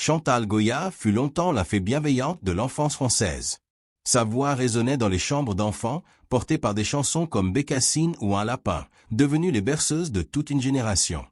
Chantal Goya fut longtemps la fée bienveillante de l'enfance française. Sa voix résonnait dans les chambres d'enfants, portée par des chansons comme Bécassine ou Un lapin, devenues les berceuses de toute une génération.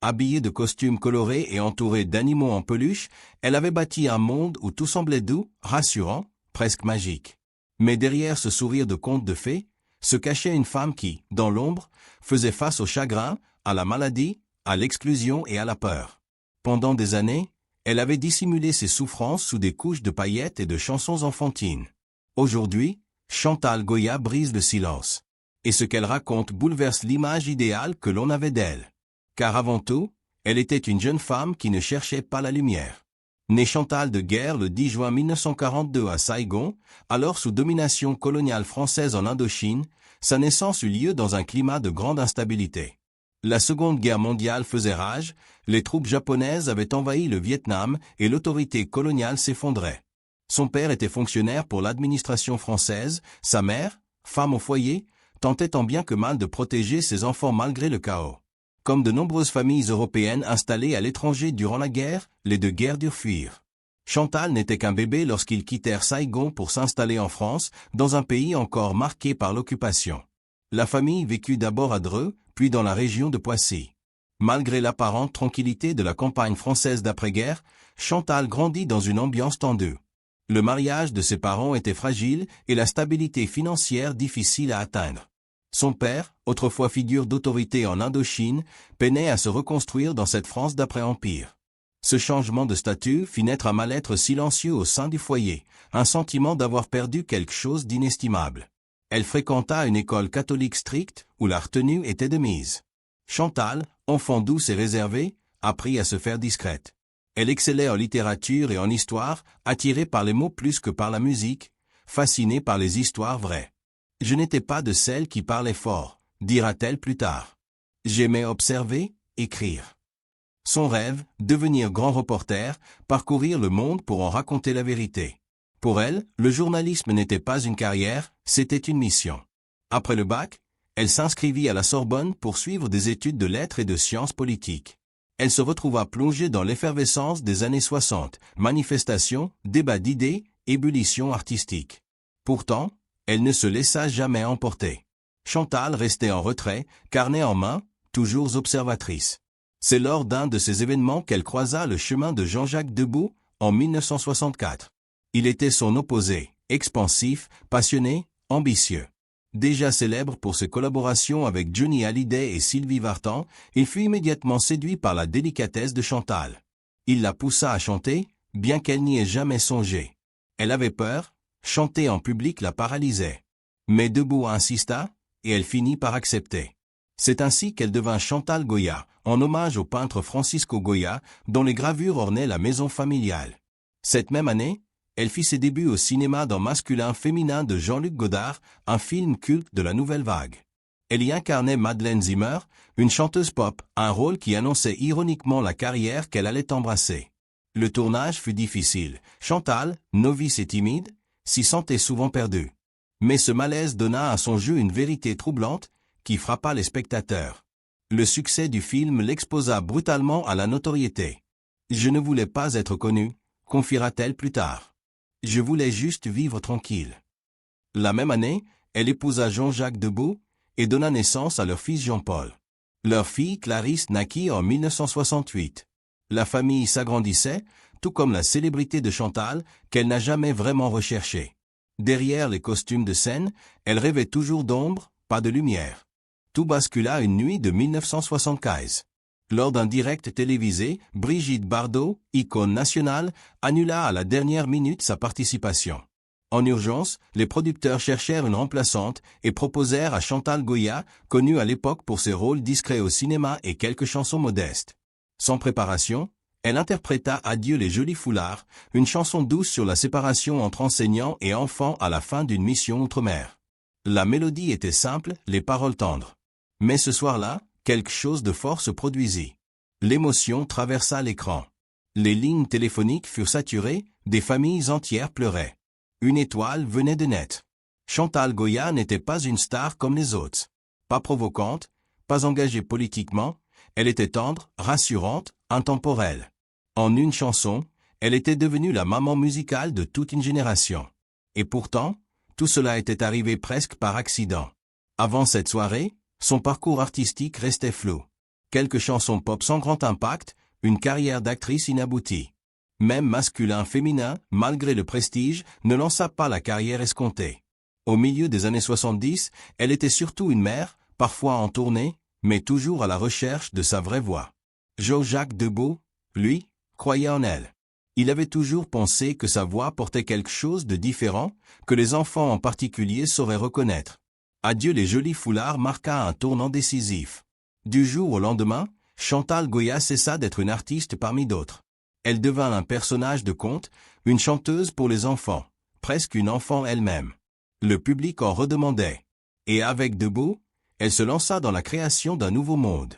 Habillée de costumes colorés et entourée d'animaux en peluche, elle avait bâti un monde où tout semblait doux, rassurant, presque magique. Mais derrière ce sourire de conte de fées, se cachait une femme qui, dans l'ombre, faisait face au chagrin, à la maladie, à l'exclusion et à la peur. Pendant des années, elle avait dissimulé ses souffrances sous des couches de paillettes et de chansons enfantines. Aujourd'hui, Chantal Goya brise le silence. Et ce qu'elle raconte bouleverse l'image idéale que l'on avait d'elle. Car avant tout, elle était une jeune femme qui ne cherchait pas la lumière. Née Chantal de Guerre le 10 juin 1942 à Saigon, alors sous domination coloniale française en Indochine, sa naissance eut lieu dans un climat de grande instabilité. La Seconde Guerre mondiale faisait rage, les troupes japonaises avaient envahi le Vietnam et l'autorité coloniale s'effondrait. Son père était fonctionnaire pour l'administration française, sa mère, femme au foyer, tentait tant bien que mal de protéger ses enfants malgré le chaos. Comme de nombreuses familles européennes installées à l'étranger durant la guerre, les deux guerres durent fuir. Chantal n'était qu'un bébé lorsqu'ils quittèrent Saigon pour s'installer en France, dans un pays encore marqué par l'occupation. La famille vécut d'abord à Dreux, puis dans la région de Poissy. Malgré l'apparente tranquillité de la campagne française d'après-guerre, Chantal grandit dans une ambiance tendue. Le mariage de ses parents était fragile et la stabilité financière difficile à atteindre. Son père, autrefois figure d'autorité en Indochine, peinait à se reconstruire dans cette France d'après-empire. Ce changement de statut fit naître un mal-être silencieux au sein du foyer, un sentiment d'avoir perdu quelque chose d'inestimable. Elle fréquenta une école catholique stricte où la retenue était de mise. Chantal, enfant douce et réservée, apprit à se faire discrète. Elle excellait en littérature et en histoire, attirée par les mots plus que par la musique, fascinée par les histoires vraies. « Je n'étais pas de celles qui parlaient fort », dira-t-elle plus tard. « J'aimais observer, écrire. » Son rêve, devenir grand reporter, parcourir le monde pour en raconter la vérité. Pour elle, le journalisme n'était pas une carrière, c'était une mission. Après le bac, elle s'inscrivit à la Sorbonne pour suivre des études de lettres et de sciences politiques. Elle se retrouva plongée dans l'effervescence des années 60, manifestations, débats d'idées, ébullition artistique. Pourtant, elle ne se laissa jamais emporter. Chantal restait en retrait, carnet en main, toujours observatrice. C'est lors d'un de ces événements qu'elle croisa le chemin de Jean-Jacques Debout, en 1964. Il était son opposé, expansif, passionné, ambitieux. Déjà célèbre pour ses collaborations avec Johnny Hallyday et Sylvie Vartan, il fut immédiatement séduit par la délicatesse de Chantal. Il la poussa à chanter, bien qu'elle n'y ait jamais songé. Elle avait peur, chanter en public la paralysait. Mais Debout insista, et elle finit par accepter. C'est ainsi qu'elle devint Chantal Goya, en hommage au peintre Francisco Goya, dont les gravures ornaient la maison familiale. Cette même année, elle fit ses débuts au cinéma dans Masculin-Féminin de Jean-Luc Godard, un film culte de la nouvelle vague. Elle y incarnait Madeleine Zimmer, une chanteuse pop, un rôle qui annonçait ironiquement la carrière qu'elle allait embrasser. Le tournage fut difficile. Chantal, novice et timide, s'y sentait souvent perdue. Mais ce malaise donna à son jeu une vérité troublante, qui frappa les spectateurs. Le succès du film l'exposa brutalement à la notoriété. « Je ne voulais pas être connue », confiera-t-elle plus tard. « Je voulais juste vivre tranquille. » La même année, elle épousa Jean-Jacques Debout et donna naissance à leur fils Jean-Paul. Leur fille Clarisse naquit en 1968. La famille s'agrandissait, tout comme la célébrité de Chantal, qu'elle n'a jamais vraiment recherchée. Derrière les costumes de scène, elle rêvait toujours d'ombre, pas de lumière. Tout bascula une nuit de 1975. Lors d'un direct télévisé, Brigitte Bardot, icône nationale, annula à la dernière minute sa participation. En urgence, les producteurs cherchèrent une remplaçante et proposèrent à Chantal Goya, connue à l'époque pour ses rôles discrets au cinéma et quelques chansons modestes. Sans préparation, elle interpréta Adieu les jolis foulards, une chanson douce sur la séparation entre enseignants et enfants à la fin d'une mission outre-mer. La mélodie était simple, les paroles tendres. Mais ce soir-là, quelque chose de fort se produisit. L'émotion traversa l'écran. Les lignes téléphoniques furent saturées, des familles entières pleuraient. Une étoile venait de naître. Chantal Goya n'était pas une star comme les autres. Pas provocante, pas engagée politiquement, elle était tendre, rassurante, intemporelle. En une chanson, Elle était devenue la maman musicale de toute une génération. Et pourtant, tout cela était arrivé presque par accident. Avant cette soirée, son parcours artistique restait flou. Quelques chansons pop sans grand impact, une carrière d'actrice inaboutie. Même masculin-féminin, malgré le prestige, ne lança pas la carrière escomptée. Au milieu des années 70, elle était surtout une mère, parfois en tournée, mais toujours à la recherche de sa vraie voix. Jean-Jacques Debout, lui, croyait en elle. Il avait toujours pensé que sa voix portait quelque chose de différent, que les enfants en particulier sauraient reconnaître. Adieu les jolis foulards marqua un tournant décisif. Du jour au lendemain, Chantal Goya cessa d'être une artiste parmi d'autres. Elle devint un personnage de conte, une chanteuse pour les enfants, presque une enfant elle-même. Le public en redemandait. Et avec Debout, elle se lança dans la création d'un nouveau monde.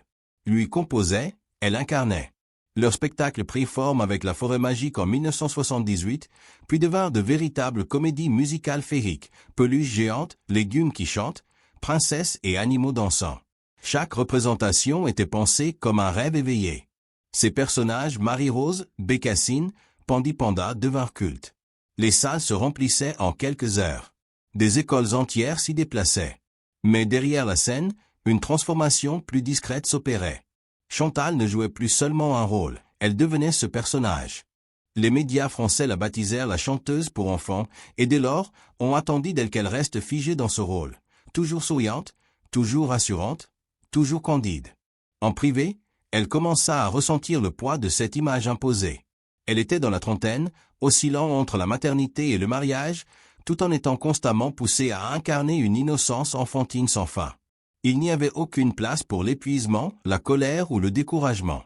Lui composait, elle incarnait. Leur spectacle prit forme avec La Forêt Magique en 1978, puis devinrent de véritables comédies musicales féeriques, peluches géantes, légumes qui chantent, princesses et animaux dansants. Chaque représentation était pensée comme un rêve éveillé. Ces personnages, Marie-Rose, Bécassine, Pandi Panda devinrent cultes. Les salles se remplissaient en quelques heures. Des écoles entières s'y déplaçaient. Mais derrière la scène, une transformation plus discrète s'opérait. Chantal ne jouait plus seulement un rôle, elle devenait ce personnage. Les médias français la baptisèrent la chanteuse pour enfants, et dès lors, ont attendu d'elle qu'elle reste figée dans ce rôle. Toujours souriante, toujours rassurante, toujours candide. En privé, elle commença à ressentir le poids de cette image imposée. Elle était dans la trentaine, oscillant entre la maternité et le mariage, tout en étant constamment poussée à incarner une innocence enfantine sans fin. Il n'y avait aucune place pour l'épuisement, la colère ou le découragement.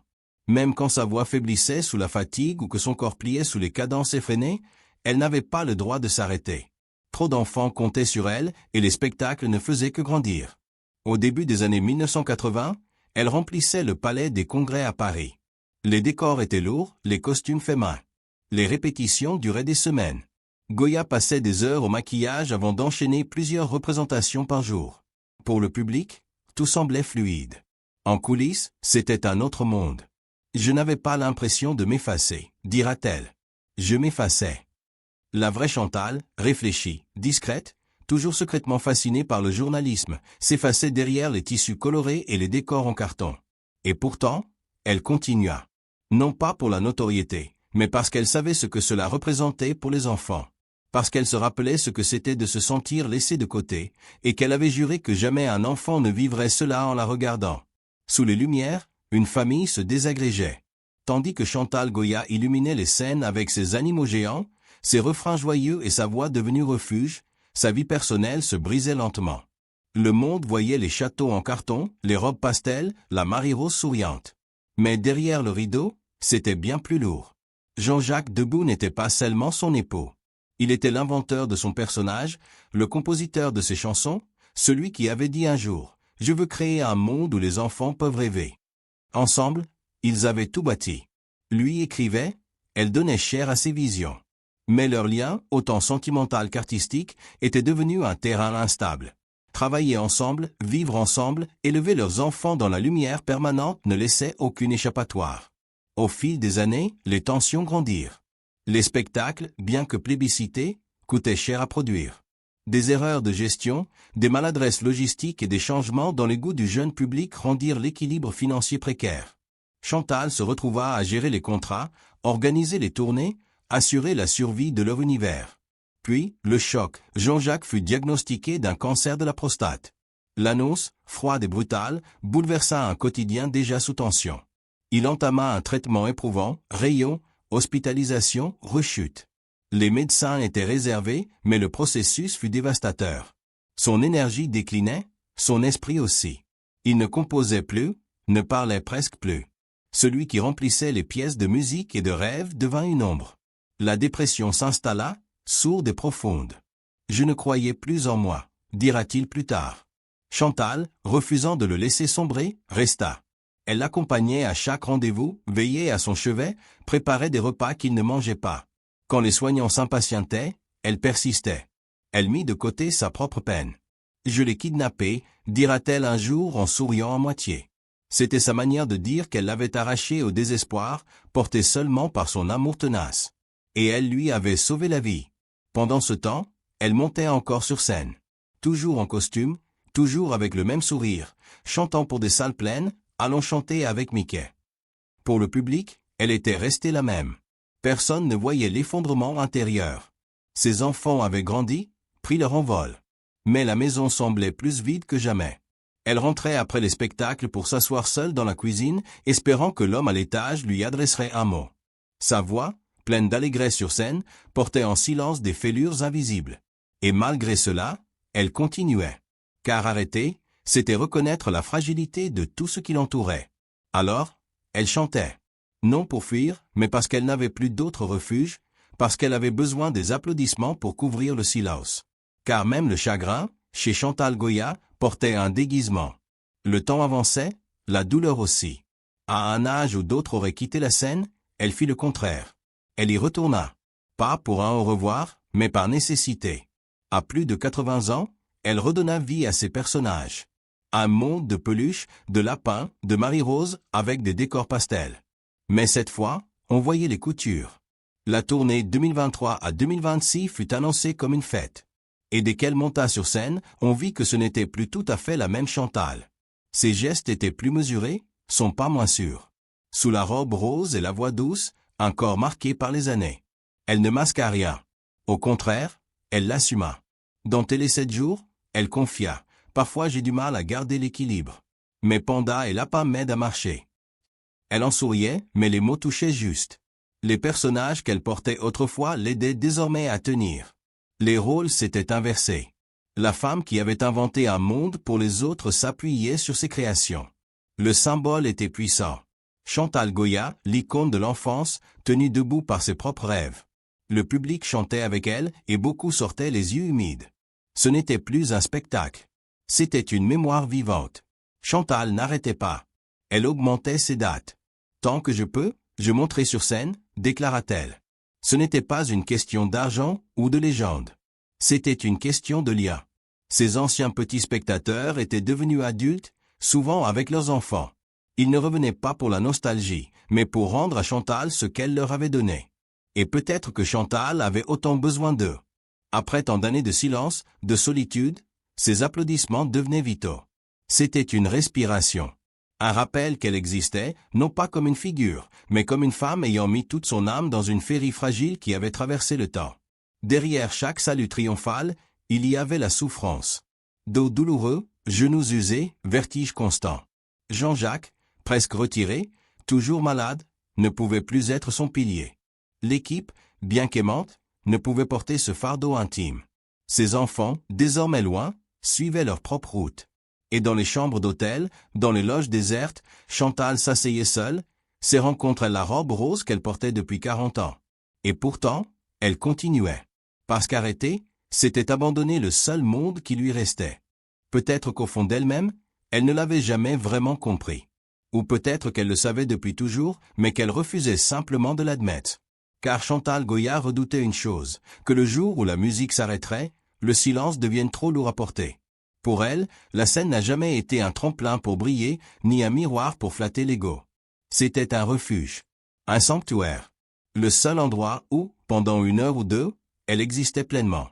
Même quand sa voix faiblissait sous la fatigue ou que son corps pliait sous les cadences effrénées, elle n'avait pas le droit de s'arrêter. Trop d'enfants comptaient sur elle et les spectacles ne faisaient que grandir. Au début des années 1980, elle remplissait le palais des Congrès à Paris. Les décors étaient lourds, les costumes faits main. Les répétitions duraient des semaines. Goya passait des heures au maquillage avant d'enchaîner plusieurs représentations par jour. Pour le public, tout semblait fluide. En coulisses, c'était un autre monde. Je n'avais pas l'impression de m'effacer, dira-t-elle. Je m'effaçais. La vraie Chantal, réfléchie, discrète, toujours secrètement fascinée par le journalisme, s'effaçait derrière les tissus colorés et les décors en carton. Et pourtant, elle continua. Non pas pour la notoriété, mais parce qu'elle savait ce que cela représentait pour les enfants. Parce qu'elle se rappelait ce que c'était de se sentir laissée de côté, et qu'elle avait juré que jamais un enfant ne vivrait cela en la regardant. Sous les lumières, une famille se désagrégeait. Tandis que Chantal Goya illuminait les scènes avec ses animaux géants, ses refrains joyeux et sa voix devenue refuge, sa vie personnelle se brisait lentement. Le monde voyait les châteaux en carton, les robes pastel, la Marie-Rose souriante. Mais derrière le rideau, c'était bien plus lourd. Jean-Jacques Debout n'était pas seulement son époux. Il était l'inventeur de son personnage, le compositeur de ses chansons, celui qui avait dit un jour « Je veux créer un monde où les enfants peuvent rêver ». Ensemble, ils avaient tout bâti. Lui écrivait, elle donnait chair à ses visions. Mais leur lien, autant sentimental qu'artistique, était devenu un terrain instable. Travailler ensemble, vivre ensemble, élever leurs enfants dans la lumière permanente ne laissait aucune échappatoire. Au fil des années, les tensions grandirent. Les spectacles, bien que plébiscités, coûtaient cher à produire. Des erreurs de gestion, des maladresses logistiques et des changements dans les goûts du jeune public rendirent l'équilibre financier précaire. Chantal se retrouva à gérer les contrats, organiser les tournées, assurer la survie de leur univers. Puis, le choc, Jean-Jacques fut diagnostiqué d'un cancer de la prostate. L'annonce, froide et brutale, bouleversa un quotidien déjà sous tension. Il entama un traitement éprouvant, rayon, hospitalisation, rechute. Les médecins étaient réservés, mais le processus fut dévastateur. Son énergie déclinait, son esprit aussi. Il ne composait plus, ne parlait presque plus. Celui qui remplissait les pièces de musique et de rêve devint une ombre. La dépression s'installa, sourde et profonde. « Je ne croyais plus en moi », dira-t-il plus tard. Chantal, refusant de le laisser sombrer, resta. Elle l'accompagnait à chaque rendez-vous, veillait à son chevet, préparait des repas qu'il ne mangeait pas. Quand les soignants s'impatientaient, elle persistait. Elle mit de côté sa propre peine. « Je l'ai kidnappé », dira-t-elle un jour en souriant à moitié. C'était sa manière de dire qu'elle l'avait arraché au désespoir, porté seulement par son amour tenace. Et elle lui avait sauvé la vie. Pendant ce temps, elle montait encore sur scène. Toujours en costume, toujours avec le même sourire, chantant pour des salles pleines, allant chanter avec Mickey. Pour le public, elle était restée la même. Personne ne voyait l'effondrement intérieur. Ses enfants avaient grandi, pris leur envol. Mais la maison semblait plus vide que jamais. Elle rentrait après les spectacles pour s'asseoir seule dans la cuisine, espérant que l'homme à l'étage lui adresserait un mot. Sa voix, pleine d'allégresse sur scène, portait en silence des fêlures invisibles. Et malgré cela, elle continuait. Car arrêter, c'était reconnaître la fragilité de tout ce qui l'entourait. Alors, elle chantait. Non pour fuir, mais parce qu'elle n'avait plus d'autre refuge, parce qu'elle avait besoin des applaudissements pour couvrir le silence. Car même le chagrin, chez Chantal Goya, portait un déguisement. Le temps avançait, la douleur aussi. À un âge où d'autres auraient quitté la scène, elle fit le contraire. Elle y retourna. Pas pour un au revoir, mais par nécessité. À plus de 80 ans, elle redonna vie à ses personnages. Un monde de peluches, de lapins, de Marie-Rose, avec des décors pastels. Mais cette fois, on voyait les coutures. La tournée 2023 à 2026 fut annoncée comme une fête. Et dès qu'elle monta sur scène, on vit que ce n'était plus tout à fait la même Chantal. Ses gestes étaient plus mesurés, son pas moins sûr. Sous la robe rose et la voix douce, un corps marqué par les années. Elle ne masqua rien. Au contraire, elle l'assuma. Dans Télé 7 jours, elle confia. Parfois j'ai du mal à garder l'équilibre. Mais Panda et Lapin m'aident à marcher. Elle en souriait, mais les mots touchaient juste. Les personnages qu'elle portait autrefois l'aidaient désormais à tenir. Les rôles s'étaient inversés. La femme qui avait inventé un monde pour les autres s'appuyait sur ses créations. Le symbole était puissant. Chantal Goya, l'icône de l'enfance, tenue debout par ses propres rêves. Le public chantait avec elle et beaucoup sortaient les yeux humides. Ce n'était plus un spectacle. C'était une mémoire vivante. Chantal n'arrêtait pas. Elle augmentait ses dates. Tant que je peux, je monterai sur scène, déclara-t-elle. Ce n'était pas une question d'argent ou de légende. C'était une question de lien. Ces anciens petits spectateurs étaient devenus adultes, souvent avec leurs enfants. Ils ne revenaient pas pour la nostalgie, mais pour rendre à Chantal ce qu'elle leur avait donné. Et peut-être que Chantal avait autant besoin d'eux. Après tant d'années de silence, de solitude, ces applaudissements devenaient vitaux. C'était une respiration. Un rappel qu'elle existait, non pas comme une figure, mais comme une femme ayant mis toute son âme dans une féerie fragile qui avait traversé le temps. Derrière chaque salut triomphal, il y avait la souffrance. Dos douloureux, genoux usés, vertige constant. Jean-Jacques, presque retiré, toujours malade, ne pouvait plus être son pilier. L'équipe, bien qu'aimante, ne pouvait porter ce fardeau intime. Ses enfants, désormais loin, suivaient leur propre route. Et dans les chambres d'hôtel, dans les loges désertes, Chantal s'asseyait seule, serrant contre elle la robe rose qu'elle portait depuis 40 ans. Et pourtant, elle continuait. Parce qu'arrêter, c'était abandonner le seul monde qui lui restait. Peut-être qu'au fond d'elle-même, elle ne l'avait jamais vraiment compris. Ou peut-être qu'elle le savait depuis toujours, mais qu'elle refusait simplement de l'admettre. Car Chantal Goya redoutait une chose, que le jour où la musique s'arrêterait, le silence devienne trop lourd à porter. Pour elle, la scène n'a jamais été un tremplin pour briller, ni un miroir pour flatter l'ego. C'était un refuge, un sanctuaire. Le seul endroit où, pendant 1 heure ou 2, elle existait pleinement.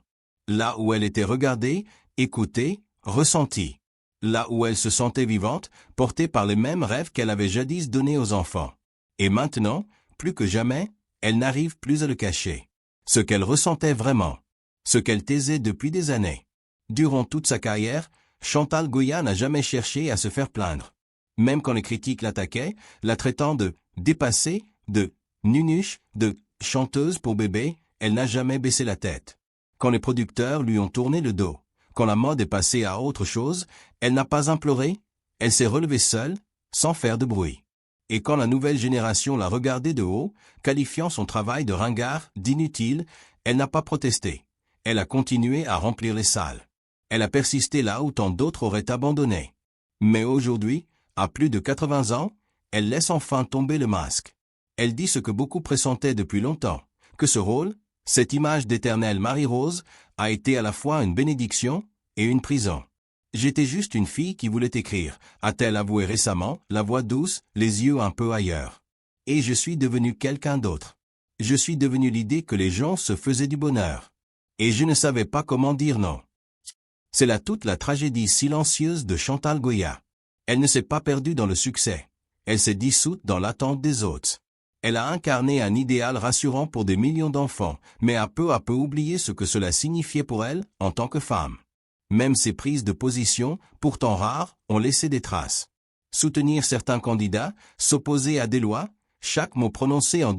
Là où elle était regardée, écoutée, ressentie. Là où elle se sentait vivante, portée par les mêmes rêves qu'elle avait jadis donnés aux enfants. Et maintenant, plus que jamais, elle n'arrive plus à le cacher. Ce qu'elle ressentait vraiment. Ce qu'elle taisait depuis des années. Durant toute sa carrière, Chantal Goya n'a jamais cherché à se faire plaindre. Même quand les critiques l'attaquaient, la traitant de « dépassée », de « nunuche », de « chanteuse pour bébé », elle n'a jamais baissé la tête. Quand les producteurs lui ont tourné le dos, quand la mode est passée à autre chose, elle n'a pas imploré, elle s'est relevée seule, sans faire de bruit. Et quand la nouvelle génération l'a regardée de haut, qualifiant son travail de ringard, d'inutile, elle n'a pas protesté. Elle a continué à remplir les salles. Elle a persisté là où tant d'autres auraient abandonné. Mais aujourd'hui, à plus de 80 ans, elle laisse enfin tomber le masque. Elle dit ce que beaucoup pressentaient depuis longtemps, que ce rôle, cette image d'éternelle Marie-Rose, a été à la fois une bénédiction et une prison. J'étais juste une fille qui voulait écrire, a-t-elle avoué récemment, la voix douce, les yeux un peu ailleurs. Et je suis devenue quelqu'un d'autre. Je suis devenue l'idée que les gens se faisaient du bonheur. Et je ne savais pas comment dire non. C'est là toute la tragédie silencieuse de Chantal Goya. Elle ne s'est pas perdue dans le succès. Elle s'est dissoute dans l'attente des autres. Elle a incarné un idéal rassurant pour des millions d'enfants, mais a peu à peu oublié ce que cela signifiait pour elle, en tant que femme. Même ses prises de position, pourtant rares, ont laissé des traces. Soutenir certains candidats, s'opposer à des lois, chaque mot prononcé en deux